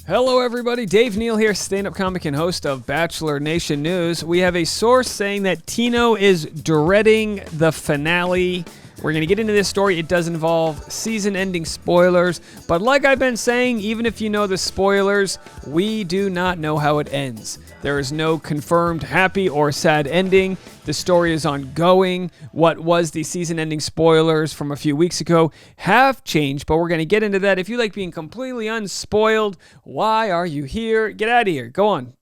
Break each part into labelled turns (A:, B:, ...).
A: Hello, everybody. Dave Neal here, stand-up comic and host of Bachelor Nation News. We have a source saying that Tino is dreading the finale. We're going to get into this story. It does involve season-ending spoilers, but like I've been saying, even if you know the spoilers, we do not know how it ends. There is no confirmed happy or sad ending. The story is ongoing. What was the season-ending spoilers from a few weeks ago have changed, but we're going to get into that. If you like being completely unspoiled, why are you here? Get out of here. Go on.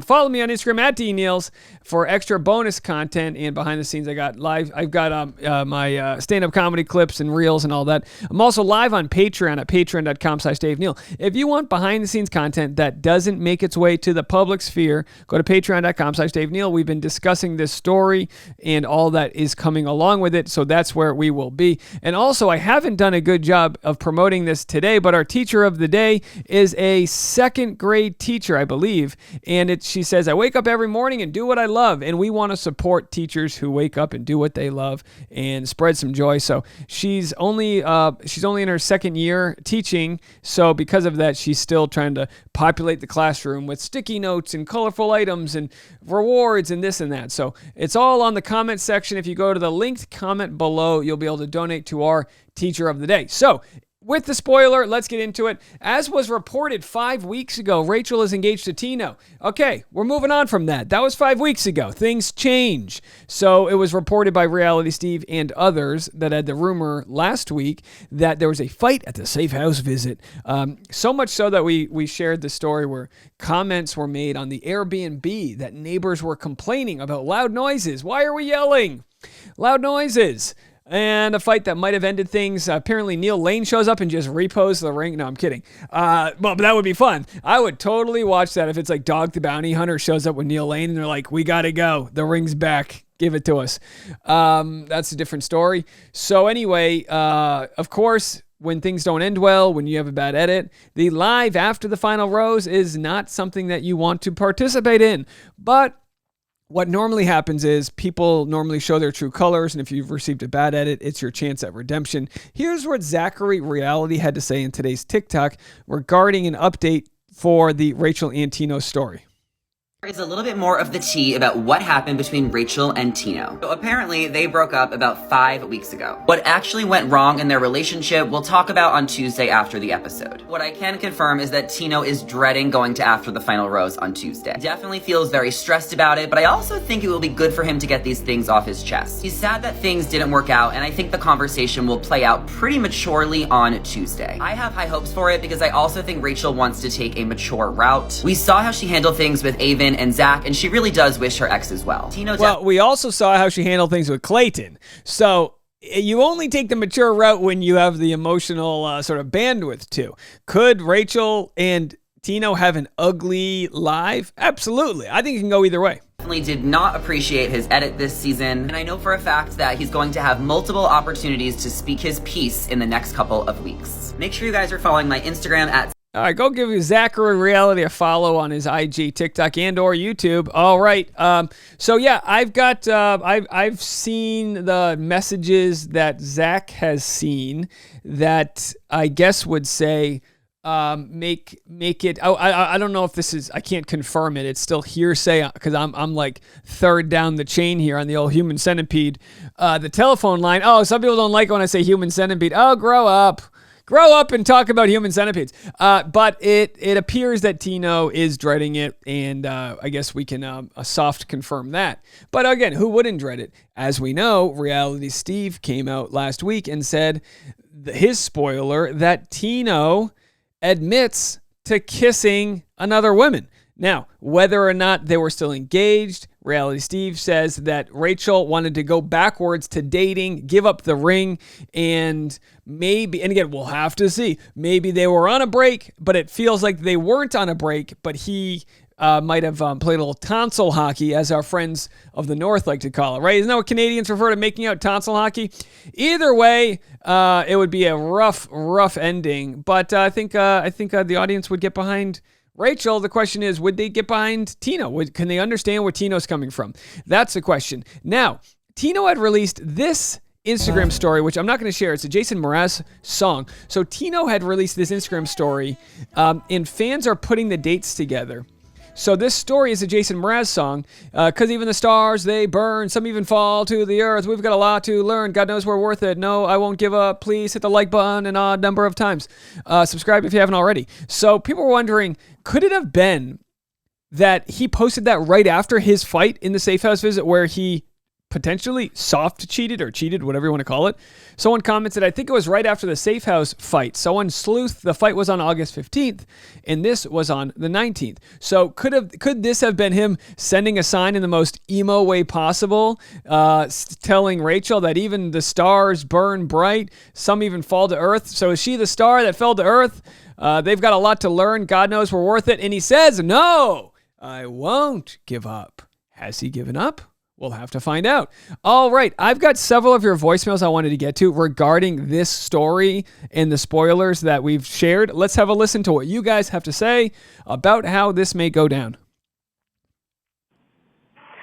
A: Follow me on Instagram at DNeals for extra bonus content and behind the scenes. I've got my stand-up comedy clips and reels and all that. I'm also live on Patreon at patreon.com/Dave Neal. If you want behind the scenes content that doesn't make its way to the public sphere, go to patreon.com/Dave Neal. We've been discussing this story and all that is coming along with it, so that's where we will be. And also, I haven't done a good job of promoting this today, but our teacher of the day is a second grade teacher, I believe, and she says, I wake up every morning and do what I love. And we want to support teachers who wake up and do what they love and spread some joy. So she's only in her second year teaching. So because of that, she's still trying to populate the classroom with sticky notes and colorful items and rewards and this and that. So it's all on the comment section. If you go to the linked comment below, you'll be able to donate to our teacher of the day. So with the spoiler, let's get into it. As was reported 5 weeks ago, Rachel is engaged to Tino. Okay, we're moving on from that. That was 5 weeks ago. Things change. So it was reported by Reality Steve and others that had the rumor last week that there was a fight at the safe house visit. So much so that we shared the story where comments were made on the Airbnb that neighbors were complaining about loud noises. Why are we yelling? Loud noises. And a fight that might have ended things. Apparently, Neal Lane shows up and just repos the ring. No, I'm kidding. But that would be fun. I would totally watch that if it's like Dog the Bounty Hunter shows up with Neal Lane and they're like, we got to go. The ring's back. Give it to us. That's a different story. So anyway, of course, when things don't end well, when you have a bad edit, the live after the final rose is not something that you want to participate in. But what normally happens is people normally show their true colors, and if you've received a bad edit, it's your chance at redemption. Here's what Zachary Reality had to say in today's TikTok regarding an update for the Rachel and Tino story.
B: Is a little bit more of the tea about what happened between Rachel and Tino. So apparently they broke up about 5 weeks ago. What actually went wrong in their relationship we'll talk about on Tuesday after the episode. What I can confirm is that Tino is dreading going to After the Final Rose on Tuesday. Definitely feels very stressed about it, but I also think it will be good for him to get these things off his chest. He's sad that things didn't work out, and I think the conversation will play out pretty maturely on Tuesday. I have high hopes for it because I also think Rachel wants to take a mature route. We saw how she handled things with Avon and Zach, and she really does wish her ex as well.
A: Well, we also saw how she handled things with Clayton. So you only take the mature route when you have the emotional sort of bandwidth to. Could Rachel and Tino have an ugly live? Absolutely. I think it can go either way.
B: Definitely did not appreciate his edit this season, and I know for a fact that he's going to have multiple opportunities to speak his piece in the next couple of weeks. Make sure you guys are following my Instagram at
A: all right, go give Zachary Reality a follow on his IG, TikTok, and or YouTube. All right. So yeah, I've seen the messages that Zach has seen that I guess would say make it. Oh, I don't know if this is. I can't confirm it. It's still hearsay because I'm like third down the chain here on the old human centipede. The telephone line. Oh, some people don't like when I say human centipede. Oh, grow up. Grow up and talk about human centipedes. But it appears that Tino is dreading it, and I guess we can soft confirm that. But again, who wouldn't dread it? As we know, Reality Steve came out last week and said, his spoiler, that Tino admits to kissing another woman. Now, whether or not they were still engaged, Reality Steve says that Rachel wanted to go backwards to dating, give up the ring, and maybe, and again, we'll have to see, maybe they were on a break, but it feels like they weren't on a break, but he might have played a little tonsil hockey, as our friends of the North like to call it, right? Isn't that what Canadians refer to making out tonsil hockey? Either way, it would be a rough ending, but I think the audience would get behind Rachel. The question is, would they get behind Tino? Can they understand where Tino's coming from? That's the question. Now, Tino had released this Instagram story, which I'm not going to share. It's a Jason Mraz song. So Tino had released this Instagram story, and fans are putting the dates together. So this story is a Jason Mraz song, because even the stars, they burn, some even fall to the earth. We've got a lot to learn. God knows we're worth it. No, I won't give up. Please hit the like button an odd number of times. Subscribe if you haven't already. So people were wondering, could it have been that he posted that right after his fight in the safe house visit where he potentially soft cheated or cheated, whatever you want to call it? Someone commented, I think it was right after the safe house fight. Someone sleuthed, the fight was on August 15th and this was on the 19th. So could this have been him sending a sign in the most emo way possible, telling Rachel that even the stars burn bright, some even fall to earth. So is she the star that fell to earth? They've got a lot to learn. God knows we're worth it. And he says, no, I won't give up. Has he given up? We'll have to find out. All right. I've got several of your voicemails I wanted to get to regarding this story and the spoilers that we've shared. Let's have a listen to what you guys have to say about how this may go down.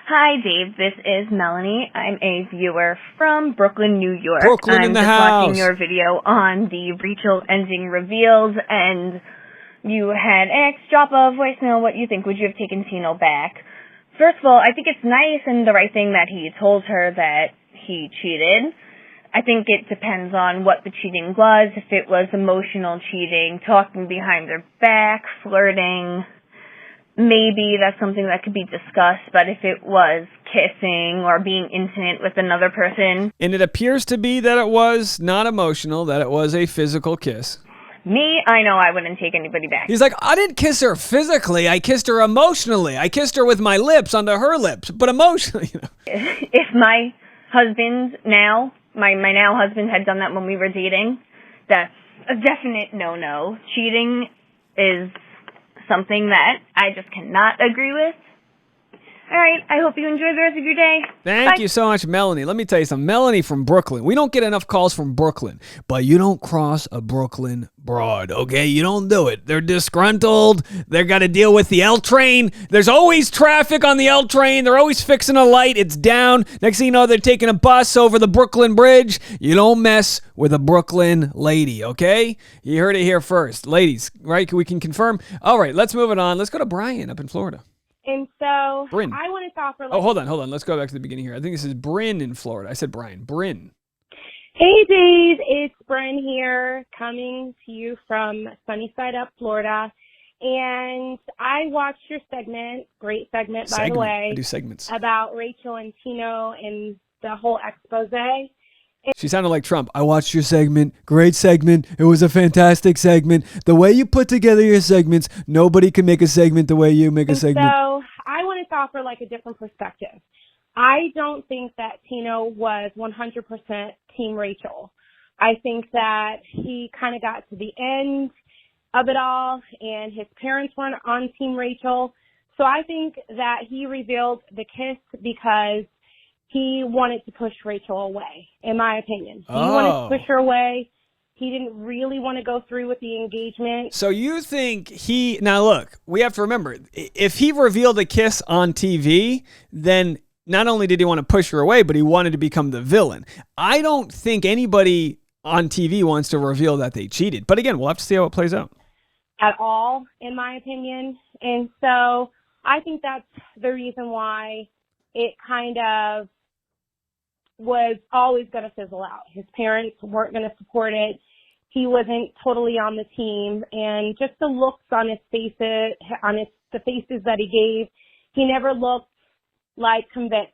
C: Hi, Dave. This is Melanie. I'm a viewer from Brooklyn, New York.
A: Brooklyn in the house.
C: I'm just watching your video on the Rachel ending reveals, and you had asked, drop a voicemail, what you think. Would you have taken Tino back? First of all, I think it's nice and the right thing that he told her that he cheated. I think it depends on what the cheating was. If it was emotional cheating, talking behind their back, flirting, maybe that's something that could be discussed. But if it was kissing or being intimate with another person.
A: And it appears to be that it was not emotional, that it was a physical kiss.
C: Me, I know I wouldn't take anybody back.
A: He's like, I didn't kiss her physically. I kissed her emotionally. I kissed her with my lips onto her lips, but emotionally. You know.
C: If my husband now, my now husband had done that when we were dating, that's a definite no-no. Cheating is something that I just cannot agree with. All right, I hope you enjoy the rest of your day.
A: Thank you so much, Melanie. Let me tell you something. Melanie from Brooklyn. We don't get enough calls from Brooklyn, but you don't cross a Brooklyn broad, okay? You don't do it. They're disgruntled. They've got to deal with the L train. There's always traffic on the L train. They're always fixing a light. It's down. Next thing you know, they're taking a bus over the Brooklyn Bridge. You don't mess with a Brooklyn lady, okay? You heard it here first. Ladies, right? We can confirm. All right, let's move it on. Let's go to Brian up in Florida.
D: And so
A: Bryn.
D: I wanted to offer...
A: Oh, hold on. Let's go back to the beginning here. I think this is Bryn in Florida. I said Brian. Bryn.
D: Hey, Dave. It's Bryn here, coming to you from sunny side up, Florida. And I watched your segment, great segment, by the way.
A: I do segments.
D: About Rachel and Tino and the whole expose.
A: She sounded like Trump. I watched your segment. Great segment. It was a fantastic segment. The way you put together your segments, nobody can make a segment the way you make a segment.
D: So I wanted to offer like a different perspective. I don't think that Tino was 100% Team Rachel. I think that he kind of got to the end of it all and his parents weren't on Team Rachel. So I think that he revealed the kiss because he wanted to push Rachel away, in my opinion. He wanted to push her away. He didn't really want to go through with the engagement.
A: So you think now look, we have to remember, if he revealed a kiss on TV, then not only did he want to push her away, but he wanted to become the villain. I don't think anybody on TV wants to reveal that they cheated. But again, we'll have to see how it plays out.
D: At all, in my opinion. And so I think that's the reason why it kind of was always going to fizzle out. His parents weren't going to support it. He wasn't totally on the team. And just the looks on his faces, the faces that he gave, he never looked like convinced.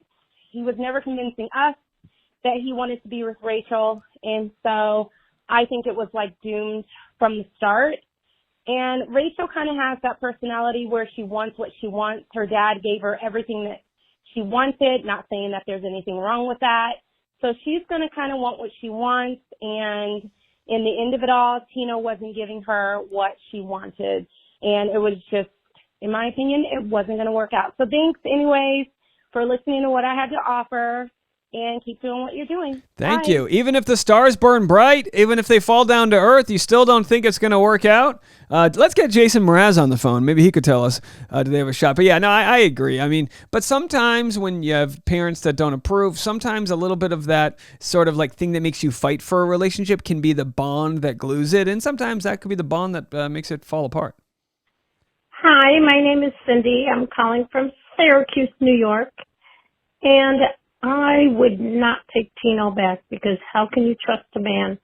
D: He was never convincing us that he wanted to be with Rachel. And so I think it was like doomed from the start. And Rachel kind of has that personality where she wants what she wants. Her dad gave her everything that she wanted, not saying that there's anything wrong with that. So she's going to kind of want what she wants. And in the end of it all, Tino wasn't giving her what she wanted. And it was just, in my opinion, it wasn't going to work out. So thanks anyways for listening to what I had to offer. and keep doing what you're doing.
A: Thank
D: Bye.
A: you. Even if the stars burn bright, even if they fall down to earth, you still don't think it's going to work out? Let's get Jason Mraz on the phone. Maybe he could tell us, do they have a shot? But yeah, no, I agree. I mean, but sometimes when you have parents that don't approve, sometimes a little bit of that sort of like thing that makes you fight for a relationship can be the bond that glues it. And sometimes that could be the bond that makes it fall apart.
E: Hi, my name is Cindy. I'm calling from Syracuse, New York. And I would not take Tino back, because how can you trust a man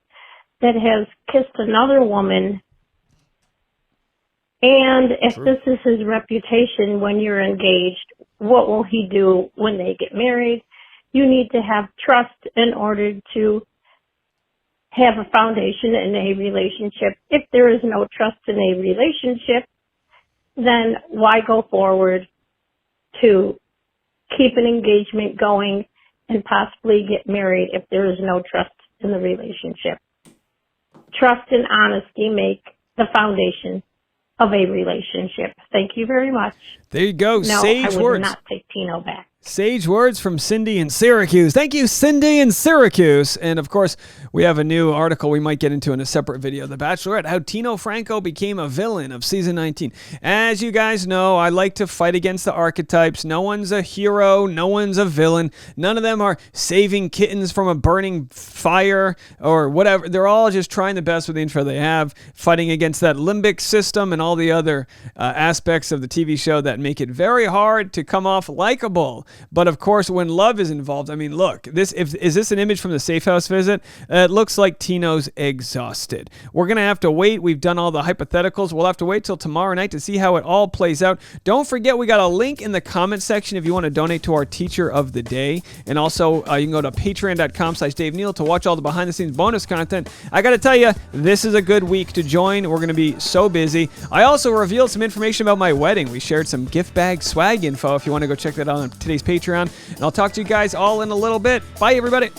E: that has kissed another woman? And if this is his reputation when you're engaged, what will he do when they get married? You need to have trust in order to have a foundation in a relationship. If there is no trust in a relationship, then why go forward to keep an engagement going and possibly get married if there is no trust in the relationship? Trust and honesty make the foundation of a relationship. Thank you very much.
A: There you go.
E: No,
A: Sage
E: I would
A: words.
E: not take Tino back.
A: Sage words from Cindy in Syracuse. Thank you, Cindy in Syracuse. And of course, we have a new article we might get into in a separate video. The Bachelorette, how Tino Franco became a villain of season 19. As you guys know, I like to fight against the archetypes. No one's a hero. No one's a villain. None of them are saving kittens from a burning fire or whatever. They're all just trying the best with the info they have, fighting against that limbic system and all the other aspects of the TV show that make it very hard to come off likable. But of course, when love is involved, I mean, look, is this an image from the safe house visit? It looks like Tino's exhausted. We're going to have to wait. We've done all the hypotheticals. We'll have to wait till tomorrow night to see how it all plays out. Don't forget, we got a link in the comment section if you want to donate to our teacher of the day. And also, you can go to patreon.com/Dave Neal to watch all the behind the scenes bonus content. I got to tell you, this is a good week to join. We're going to be so busy. I also revealed some information about my wedding. We shared some gift bag swag info if you want to go check that out on today's Patreon. And I'll talk to you guys all in a little bit. Bye, everybody.